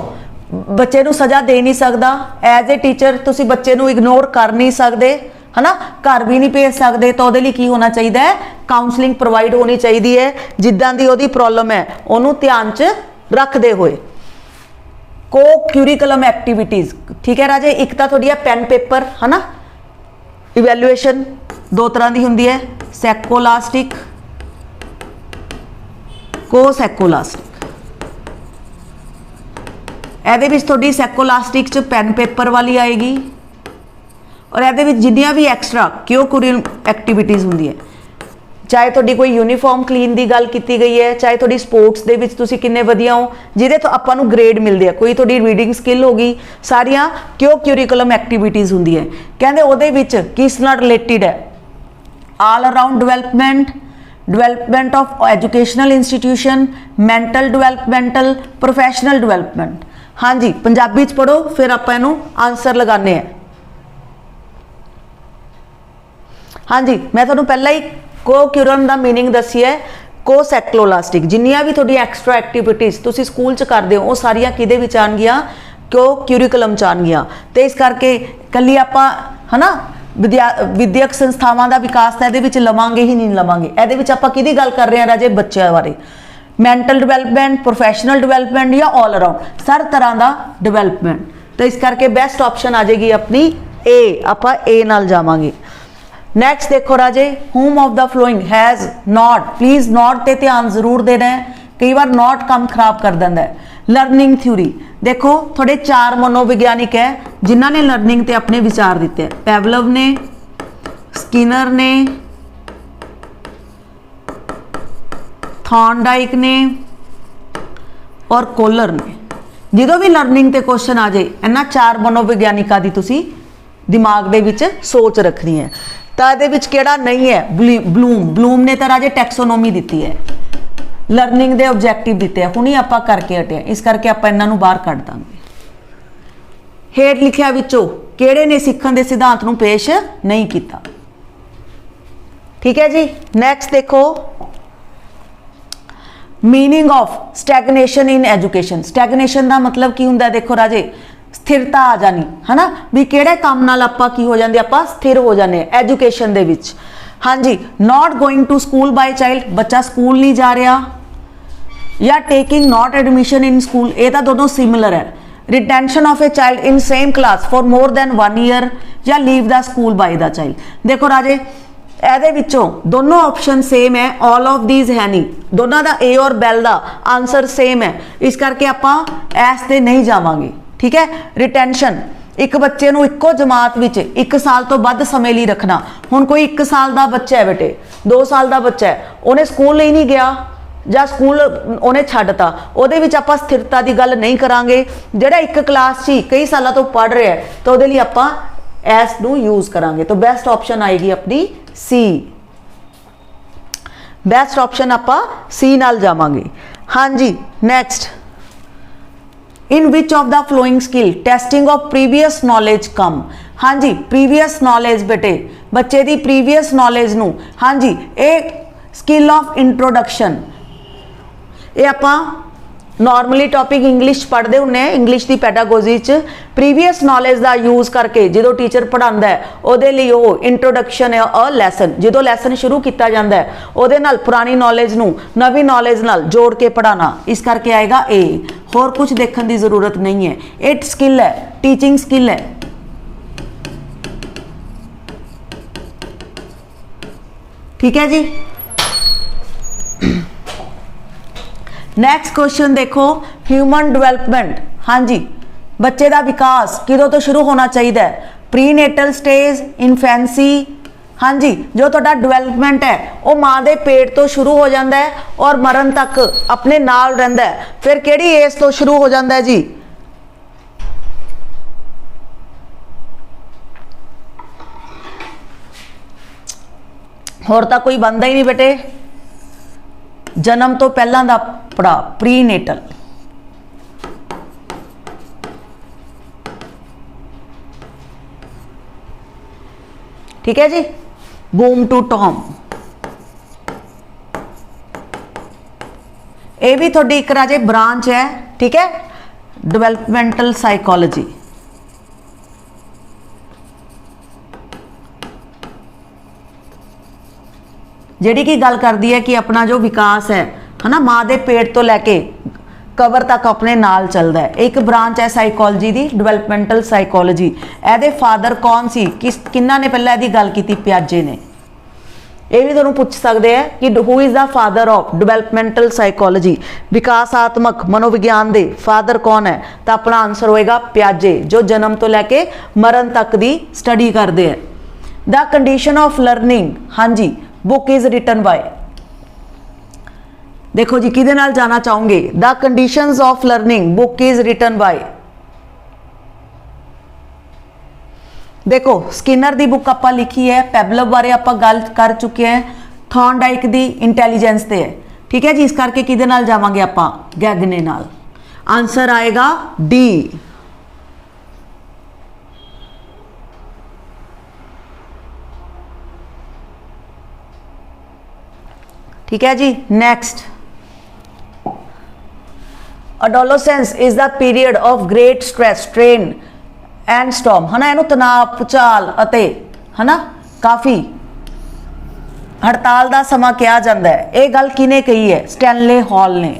Speaker 1: बच्चे नूं सज़ा दे नहीं सकता, एज ए टीचर तुसी बच्चे नूं इग्नोर कर नहीं सकते, है ना, घर भी नहीं भेज सकते, तो उहदे लई की होना चाहिए? काउंसलिंग प्रोवाइड होनी चाहिए है, जिद्दां दी उहदी प्रॉब्लम है उहनूं ध्यान च रखते हुए। को क्यूरिकुलम एक्टिविटीज़। ठीक है राजे, एक तो थोड़ी पेन पेपर, है ना, इवैल्यूएशन दो तरह की होंदी है, सैकोलास्टिक, को सैकोलास्टिक। ਇਹਦੇ ਵਿੱਚ ਤੁਹਾਡੀ ਸੈਕੋਲਾਸਟਿਕ ਚ ਪੈਨ ਪੇਪਰ ਵਾਲੀ ਆਏਗੀ, ਔਰ ਇਹਦੇ ਵਿੱਚ ਜਿੰਨੀਆਂ ਵੀ ਐਕਸਟਰਾ ਕਿਉਕੁਰੀਕੁਲਮ ਐਕਟੀਵਿਟੀਜ਼ ਹੁੰਦੀ ਹੈ, ਚਾਹੇ ਤੁਹਾਡੀ ਕੋਈ ਯੂਨੀਫਾਰਮ ਕਲੀਨ ਦੀ ਗੱਲ ਕੀਤੀ ਗਈ ਹੈ, ਚਾਹੇ ਤੁਹਾਡੀ ਸਪੋਰਟਸ ਦੇ ਵਿੱਚ ਤੁਸੀਂ ਕਿੰਨੇ ਵਧੀਆ ਹੋ, ਜਿਹਦੇ ਤੋਂ ਆਪਾਂ ਨੂੰ ਗ੍ਰੇਡ ਮਿਲਦੇ ਆ, ਕੋਈ ਤੁਹਾਡੀ ਰੀਡਿੰਗ ਸਕਿੱਲ ਹੋ ਗਈ, ਸਾਰੀਆਂ ਕਿਉਕੁਰੀਕੁਲਮ ਐਕਟੀਵਿਟੀਜ਼ ਹੁੰਦੀ ਹੈ। ਕਹਿੰਦੇ ਉਹਦੇ ਵਿੱਚ ਕਿਸ ਨਾਲ ਰਿਲੇਟਡ ਹੈ? All around development, development of educational institution, mental developmental, professional development. हाँ जी, पंजाबी च पढ़ो फिर आप इनू आंसर लगाने हैं। हाँ जी, मैं तुहानू पहला ही को-क्यूरम का मीनिंग दसी है। कोसैक्लोलास्टिक जिन्नियां भी थोड़ी एक्सट्रा एक्टिविटीज़ तुसी स्कूल च करदे हो, वो सारियां किहदे विच आउणगियां? को-क्यूरिकुलम च आउणगियां। ते इस करके कल्ली आपां है ना विद्यक संस्थावां दा विकास तां इहदे विच लवांगे ही नहीं लवांगे। इहदे विच आपां किहदी गल कर रहे हैं राजे? बच्चों बारे। मैंटल डिवेलपमेंट, प्रोफैशनल डिवेलपमेंट या ऑल अराउंड हर तरह का डिवेलपमेंट। तो इस करके बेस्ट ऑप्शन आ जाएगी अपनी ए, आपां ए नाल जावांगे। नैक्सट देखो राजे, home of the following has not, please not ते ध्यान जरूर देना है, कई बार नॉट काम खराब कर देंदा है। लर्निंग थ्योरी देखो, थोड़े 4 मनोविज्ञानिक है जिन्हों ने लर्निंग ते अपने विचार दिते हैं। पैवलव ने, स्किनर ने, थॉर्नडाइक ने और कोलर ने। जो भी लर्निंग ते क्वेश्चन आ जाए, इन्हां 4 मनोविज्ञानिकों की तुसी दिमाग दे विच सोच रखनी है। तो ये किहड़ा नहीं है? ब्लूम ने तो राजे टैक्सोनोमी दी है, लर्निंग के ऑब्जैक्टिव दिते हैं, हुणी आपां करके हटे, इस करके आपां इन्हां नूं बाहर कढ दांगे। हेठ लिखिया विचों किहड़े ने सीखण दे सिद्धांत नूं पेश नहीं किया? ठीक है जी। नैक्सट देखो, meaning of stagnation in education. Stagnation का मतलब की हुंदा? देखो राजे, स्थिरता आ जानी है ना, भी किहड़े काम नाल आपां की हो जांदे, आपां स्थिर हो जाने एजुकेशन दे विच। हाँ जी, not going to school by child, बच्चा स्कूल नहीं जा रहा, या taking not admission in school, ये तो दोनों सिमिलर है। Retention of a child in same class for more than 1 year, या leave the school by the child. देखो राजे, ਇਹਦੇ ਵਿੱਚੋਂ दोनों ऑप्शन सेम है, ऑल ऑफ दीज है नहीं, दोनों का ए और बैल का आंसर सेम है, इस करके आपां ऐस ते नहीं जावांगे। ठीक है। रिटेंशन, एक बच्चे नूं इक्को जमात विच 1 साल तो वध समय लिए रखना। हुण कोई 1 साल का बच्चा है बेटे, 2 साल का बच्चा है, उन्हें स्कूल ही नहीं गया ਜਾਂ ਸਕੂਲ ਉਹਨੇ ਛੱਡਤਾ, ਉਹਦੇ ਵਿੱਚ ਆਪਾਂ ਸਥਿਰਤਾ ਦੀ ਗੱਲ ਨਹੀਂ ਕਰਾਂਗੇ। ਜਿਹੜਾ ਇੱਕ ਕਲਾਸ 'ਚ ਕਈ ਸਾਲਾਂ ਤੋਂ ਪੜ ਰਿਹਾ ਹੈ ਤਾਂ ਉਹਦੇ ਲਈ ਆਪਾਂ ਐਸ ਨੂੰ ਯੂਜ਼ ਕਰਾਂਗੇ। ਤਾਂ ਬੈਸਟ ਆਪਸ਼ਨ ਆਏਗੀ ਆਪਣੀ सी, बेस्ट ऑप्शन आप सी नाल जावांगे। हाँ जी, next, in which of the following skill testing of previous knowledge come. हाँ जी, प्रीवियस नॉलेज बेटे, बच्चे की प्रीवियस नॉलेज नू, हाँ जी, ये स्किल ऑफ इंट्रोडक्शन, ये आप नॉर्मली टॉपिक इंग्लिश पढ़ते होंगे, इंग्लिश की पैडागोजी प्रीवियस नॉलेज का यूज़ करके जो टीचर पढ़ाता है ਉਹਦੇ ਲਈ ਉਹ इंट्रोडक्शन है अ लैसन, जो लैसन शुरू किया जाता है ਉਹਦੇ ਨਾਲ पुरानी नॉलेज नू नवी नॉलेज नाल जोड़ के पढ़ाना, इस करके आएगा ए। होर कुछ देखने की जरूरत नहीं है, एक स्किल है, टीचिंग स्किल है। ठीक है जी। नैक्सट क्वेश्चन देखो, ह्यूमन डिवेलपमेंट। हाँ जी, बच्चे का विकास किदों तो शुरू होना चाहिए? Prenatal stage, infancy. हाँ जी, जो तुहाडा डिवेलपमेंट है वो माँ के पेट तो शुरू हो जाता है और मरण तक अपने नाल रहिंदा है। फिर किहड़ी एज तो शुरू हो जाता है जी? होर तां कोई बनता ही नहीं बेटे, जन्म तो पहला दा पड़ा प्रीनेटल। ठीक है जी। बूम टू टॉम, ये भी थोड़ी एक राजे ब्रांच है। ठीक है, डिवेलपमेंटल साइकोलॉजी। जिहड़ी की गल करती है कि अपना जो विकास है ना, माँ के पेट तो लैके कवर तक अपने नाल चलता है। एक ब्रांच है साइकोलॉजी की, डिवेलपमेंटल साइकोलॉजी। ਇਹਦੇ फादर कौन सी, किन्ना ने पहले ਇਹਦੀ गल की? पियाजे ने। ये भी तुहानूं पूछ सकते हैं कि who is the father of developmental psychology, विकासात्मक मनोविज्ञान के फादर कौन है? तो अपना आंसर होएगा पियाजे, जो जन्म तो लैके मरण तक की स्टडी करते हैं। द कंडीशन ऑफ लर्निंग, हाँ जी, बुक इज़ रिटन बाय। देखो जी, किहदे नाल जाना चाहोगे? The conditions of learning book is written by देखो स्किनर दी बुक आपां लिखी है, पैबलव बारे आपां गल कर चुके हैं, थॉर्नडाइक दी इंटैलीजेंस ते है। ठीक है जी, इस करके किहदे नाल जावांगे आपां? गैगने नाल। आंसर आएगा डी। ठीक है जी, next. Adolescence is the period of great stress, strain and storm, है ना। इहनूं तनाव, भूचाल अते है ना काफ़ी हड़ताल का समा कहा जाता है। ये गल किने कही है? स्टैनले हॉल ने।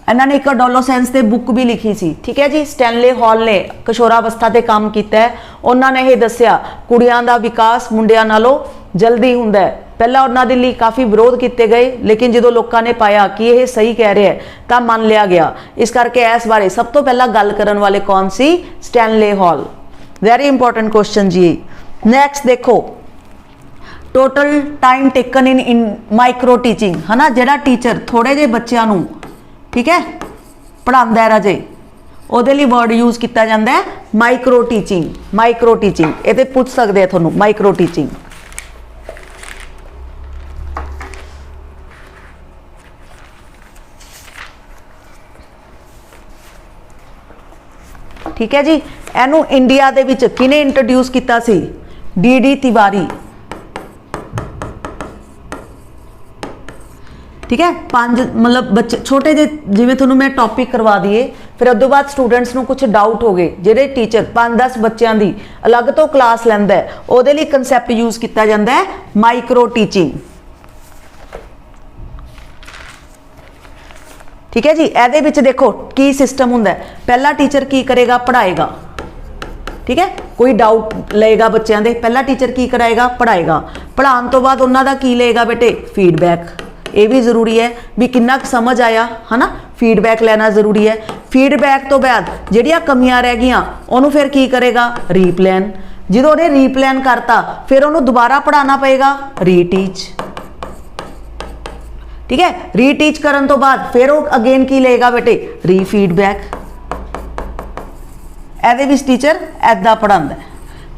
Speaker 1: इन्होंने एक अडोलोसेंस ते बुक भी लिखी सी। ठीक है जी, स्टैनले हॉल ने किशोरावस्था ते काम किया है। उन्होंने ये दसिया कुड़ियां दा विकास मुंडियां नालों जल्दी हुंदा है। पहला उन्होंने लिए काफ़ी विरोध किए गए, लेकिन जो लोगों ने पाया कि यह सही कह रहे हैं तो मान लिया गया। इस करके इस बारे सब तो पहला गल करन वाले कौन सी? Stanley Hall. Very important question जी। नेक्स्ट देखो, total time taken in micro teaching, है ना। जिहड़ा टीचर थोड़े जे बच्चों नूं ठीक है पढ़ांदा है राजे, ਉਹਦੇ ਲਈ वर्ड यूज किया जाता है माइक्रो टीचिंग। माइक्रो टीचिंग ये पूछ सकते हैं थोनों, माइक्रो टीचिंग। ठीक है जी, एनू इंडिया दे विच किने इंट्रोड्यूस किया सी? डी तिवारी। ठीक है, 5 मतलब बच्चे छोटे जे जिवें तुहानूं मैं टॉपिक करवा दिए, फिर उस बाद स्टूडेंट्स नूं कुछ डाउट हो गए, जिहड़े टीचर 5-10 बच्चों की अलग तो क्लास लैंदा है, उहदे लई कंसैप्ट यूज किया जाता है माइक्रो टीचिंग। ठीक है जी, ਇਹਦੇ ਵਿੱਚ देखो की सिस्टम ਹੁੰਦਾ है। पहला टीचर की करेगा? पढ़ाएगा। ठीक है, कोई डाउट लेगा बच्चों के, पहला टीचर की कराएगा? पढ़ाएगा। पढ़ाने तो बाद उन्होंने की लेगा बेटे? फीडबैक। ये भी जरूरी है भी कितना समझ आया, है ना। फीडबैक लेना जरूरी है। फीडबैक तो बाद जिहड़ियां कमियां रह गईयां उन्होंने फिर की करेगा? रीप्लान। जो उन्हें रीप्लान करता फिर उन्होंने दोबारा पढ़ाना पएगा? रीटीच। ठीक है, रीटीच करन तो बाद फिर वो अगेन की लेगा बेटे? रीफीडबैक। ਇਹਦੇ ਵਿੱਚ टीचर ऐदा पढ़ाता है,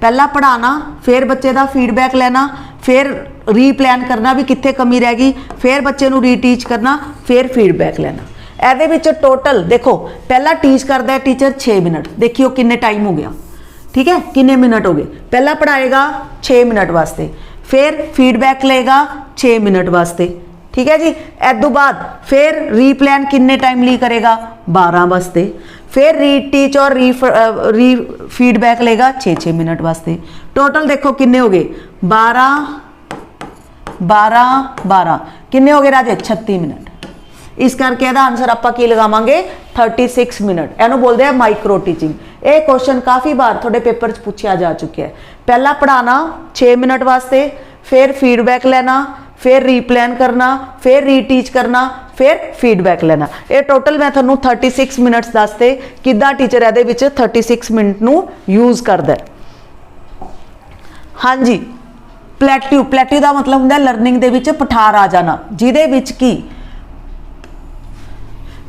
Speaker 1: पहला पढ़ाना, फिर बच्चे का फीडबैक लेना, फिर रीप्लान करना भी कितने कमी रह गई, फिर बच्चे को रीटीच करना, फिर फीडबैक लेना। ਇਹਦੇ ਵਿੱਚ टोटल देखो पहला टीच करता है टीचर 6 मिनट, देखियो किन्ने टाइम हो गया। ठीक है, किन्ने मिनट हो गए? पहला पढ़ाएगा 6 मिनट वास्ते, फिर फीडबैक लेगा 6 मिनट वास्ते। ठीक है जी, इस बाद फिर रीप्लान किन्ने टाइम ली करेगा? 12 वास्ते, फिर रीटीच और री फीडबैक लेगा 6-6 मिनट वास्ते। टोटल देखो किन्ने हो गए? 12 किन्ने हो गए राजे? 36 मिनट। इस करके ਇਹਦਾ आंसर आप की लगावांगे 36 मिनट। ਇਹਨੂੰ बोलते हैं माइक्रो टीचिंग। ये क्वेश्चन काफ़ी बार थोड़े पेपर च पूछा जा चुका है। पहला पढ़ाना 6 मिनट वास्ते, फिर फीडबैक लेना, फिर रीप्लान करना, फिर रीटीच करना, फिर फीडबैक लेना। ये टोटल मैं थोनों 36 मिनट्स दसते किद्दां टीचर ਇਹਦੇ ਵਿੱਚ 36 मिनट नूं यूज करता है। हाँ जी, प्लेट्यू। प्लेट्यू का मतलब होंदा लर्निंग दे विच पठार आ जाना, जिहदे विच की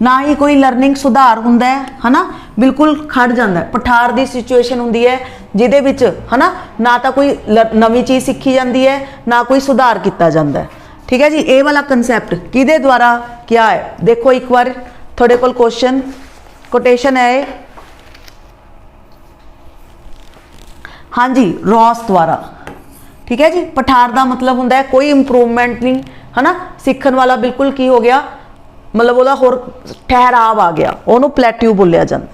Speaker 1: ना ही कोई लर्निंग सुधार हुंदा है ना, बिल्कुल खड़ जाता है। पठार की सिचुएशन हुंदी है जिहदे विच है ना तो कोई नवी चीज़ सीखी जाती है, ना कोई सुधार किया जाता है। ठीक है जी, ये वाला कंसैप्ट किहदे द्वारा क्या है? देखो एक बार थोड़े कोल क्वेश्चन कोटेशन है। हाँ जी, रॉस द्वारा। ठीक है जी, पठार का मतलब होंदा है कोई इंप्रूवमेंट नहीं, है ना। सीखण वाला बिल्कुल की हो गया, मतलब वह होर ठहराव आ गया, उन्होंने प्लेट्यू बोलिया जाता है।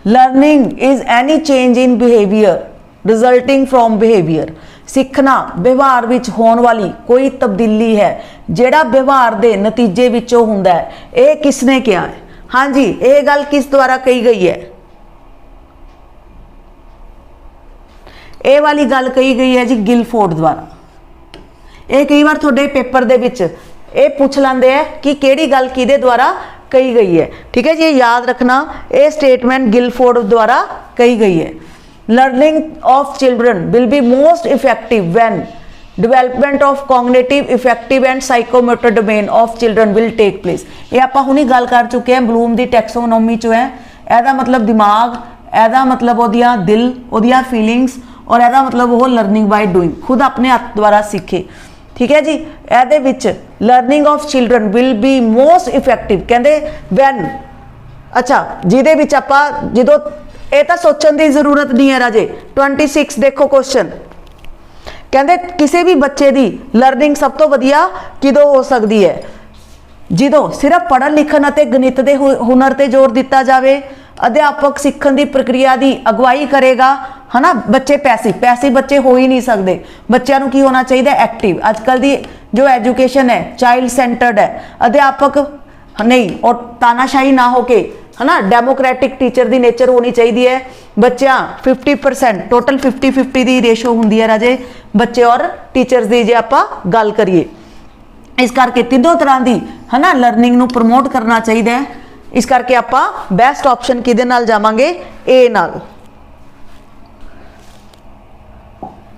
Speaker 1: Learning is any change in behaviour resulting from behaviour. सीखना व्यवहार विच होने वाली कोई तब्दीली है जिहड़ा व्यवहार के नतीजे विचों हुंदा है। ये किसने कहा है? हाँ जी, ये गल किस द्वारा कही गई है? ये वाली गल कही गई है जी गिलफोर्ड द्वारा। ये कई बार थोड़े पेपर दे विच ये पूछ लेंदे है कि केड़ी गल किहदे द्वारा कही गई है। ठीक है जी, याद रखना ये स्टेटमेंट गिलफोर्ड द्वारा कही गई है। Learning of children will be most effective when development of cognitive affective and psychomotor domain of children will take place. ये आप हुणी गल कर चुके हैं, ब्लूम की टैक्सोनोमी चो है। ਇਹਦਾ मतलब दिमाग, ਇਹਦਾ ਮਤਲਬ ਉਹਦੀਆਂ ਦਿਲ, ਉਹਦੀਆਂ ਫੀਲਿੰਗਸ, ਔਰ ਇਹਦਾ ਮਤਲਬ ਉਹ ਲਰਨਿੰਗ ਬਾਈ ਡੂਇੰਗ, ਖੁਦ ਆਪਣੇ ਹੱਥ ਦੁਆਰਾ ਸਿੱਖੇ। ਠੀਕ ਹੈ ਜੀ। ਇਹਦੇ ਵਿੱਚ learning of children will be most effective, ਕਹਿੰਦੇ ਵੈਨ, ਅੱਛਾ ਜਿਹਦੇ ਵਿੱਚ ਆਪਾਂ ਜਦੋਂ, ਇਹ ਤਾਂ ਸੋਚਣ ਦੀ ਜ਼ਰੂਰਤ ਨਹੀਂ ਹੈ ਰਾਜੇ। 26 ਦੇਖੋ ਕੁਐਸਚਨ, ਕਹਿੰਦੇ ਕਿਸੇ ਵੀ ਬੱਚੇ ਦੀ ਲਰਨਿੰਗ ਸਭ ਤੋਂ ਵਧੀਆ ਕਿਦੋਂ ਹੋ ਸਕਦੀ ਹੈ? ਜਦੋਂ ਸਿਰਫ ਪੜ੍ਹਨ ਲਿਖਣ ਅਤੇ ਗਣਿਤ ਦੇ ਹੁਨਰ ਤੇ ਜ਼ੋਰ ਦਿੱਤਾ ਜਾਵੇ, ਅਧਿਆਪਕ ਸਿੱਖਣ ਦੀ ਪ੍ਰਕਿਰਿਆ ਦੀ ਅਗਵਾਈ ਕਰੇਗਾ, ਹਨਾ। ਬੱਚੇ ਪੈਸਿਵ ਬੱਚੇ ਹੋ ਹੀ ਨਹੀਂ ਸਕਦੇ। ਬੱਚਿਆਂ ਨੂੰ ਕੀ ਹੋਣਾ ਚਾਹੀਦਾ? ਐਕਟਿਵ। ਅੱਜ ਕੱਲ ਦੀ ਜੋ ਐਜੂਕੇਸ਼ਨ ਹੈ ਚਾਈਲਡ ਸੈਂਟਰਡ ਹੈ, ਅਧਿਆਪਕ ਨਹੀਂ ਔਰ ਤਾਨਾਸ਼ਾਹੀ ਨਾ ਹੋ ਕੇ, ਹਨਾ, ਡੈਮੋਕ੍ਰੈਟਿਕ ਟੀਚਰ ਦੀ ਨੇਚਰ ਹੋਣੀ ਚਾਹੀਦੀ ਹੈ। ਬੱਚਿਆਂ 50% ਟੋਟਲ 50-50 ਦੀ ਰੇਸ਼ੋ ਹੁੰਦੀ ਹੈ ਰਾਜੇ, ਬੱਚੇ ਔਰ ਟੀਚਰਸ ਦੀ, ਜੇ ਆਪਾਂ ਗੱਲ ਕਰੀਏ। ਇਸ ਕਰਕੇ ਤਿੰਨੋਂ ਤਰ੍ਹਾਂ ਦੀ, ਹਨਾ, ਲਰਨਿੰਗ ਨੂੰ ਪ੍ਰਮੋਟ ਕਰਨਾ ਚਾਹੀਦਾ ਹੈ। ਇਸ ਕਰਕੇ ਆਪਾਂ ਬੈਸਟ ਆਪਸ਼ਨ ਕਿਹਦੇ ਨਾਲ ਜਾਵਾਂਗੇ? ਏ ਨਾਲ।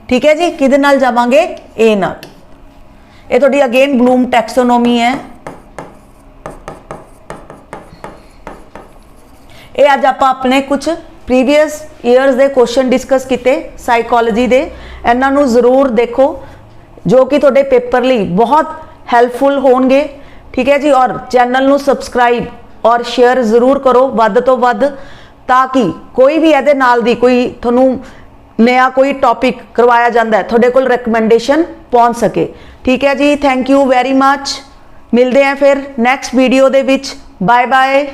Speaker 1: ਠੀਕ ਹੈ ਜੀ, ਕਿਹਦੇ ਨਾਲ ਜਾਵਾਂਗੇ? ਏ ਨਾਲ। ਇਹ ਤੁਹਾਡੀ ਅਗੇਨ ਬਲੂਮ ਟੈਕਸੋਨੋਮੀ ਹੈ। ਇਹ ਅੱਜ ਆਪਾਂ ਆਪਣੇ ਕੁਝ ਪ੍ਰੀਵੀਅਸ ਈਅਰਸ ਦੇ ਕੁਐਸਚਨ ਡਿਸਕਸ ਕੀਤੇ ਸਾਈਕੋਲੋਜੀ ਦੇ, ਇਹਨਾਂ ਨੂੰ ਜ਼ਰੂਰ ਦੇਖੋ ਜੋ ਕਿ ਤੁਹਾਡੇ ਪੇਪਰ ਲਈ ਬਹੁਤ ਹੈਲਪਫੁਲ ਹੋਣਗੇ। ਠੀਕ ਹੈ ਜੀ। ਔਰ ਚੈਨਲ ਨੂੰ ਸਬਸਕ੍ਰਾਈਬ ਔਰ ਸ਼ੇਅਰ ਜ਼ਰੂਰ ਕਰੋ ਵੱਧ ਤੋਂ ਵੱਧ, ਤਾਂ ਕਿ ਕੋਈ ਵੀ ਇਹਦੇ ਨਾਲ ਦੀ ਕੋਈ ਤੁਹਾਨੂੰ ਨया ਕੋਈ ਟੌਪਿਕ ਕਰਵਾਇਆ ਜਾਂਦਾ ਹੈ ਤੁਹਾਡੇ ਕੋਲ ਰეკਮੈਂਡੇਸ਼ਨ ਪਹੁੰਚ ਸਕੇ। ਠੀਕ ਹੈ ਜੀ। Thank you very much. ਮਿਲਦੇ ਹਾਂ ਫਿਰ ਨੈਕਸਟ ਵੀਡੀਓ ਦੇ ਵਿੱਚ। Bye bye.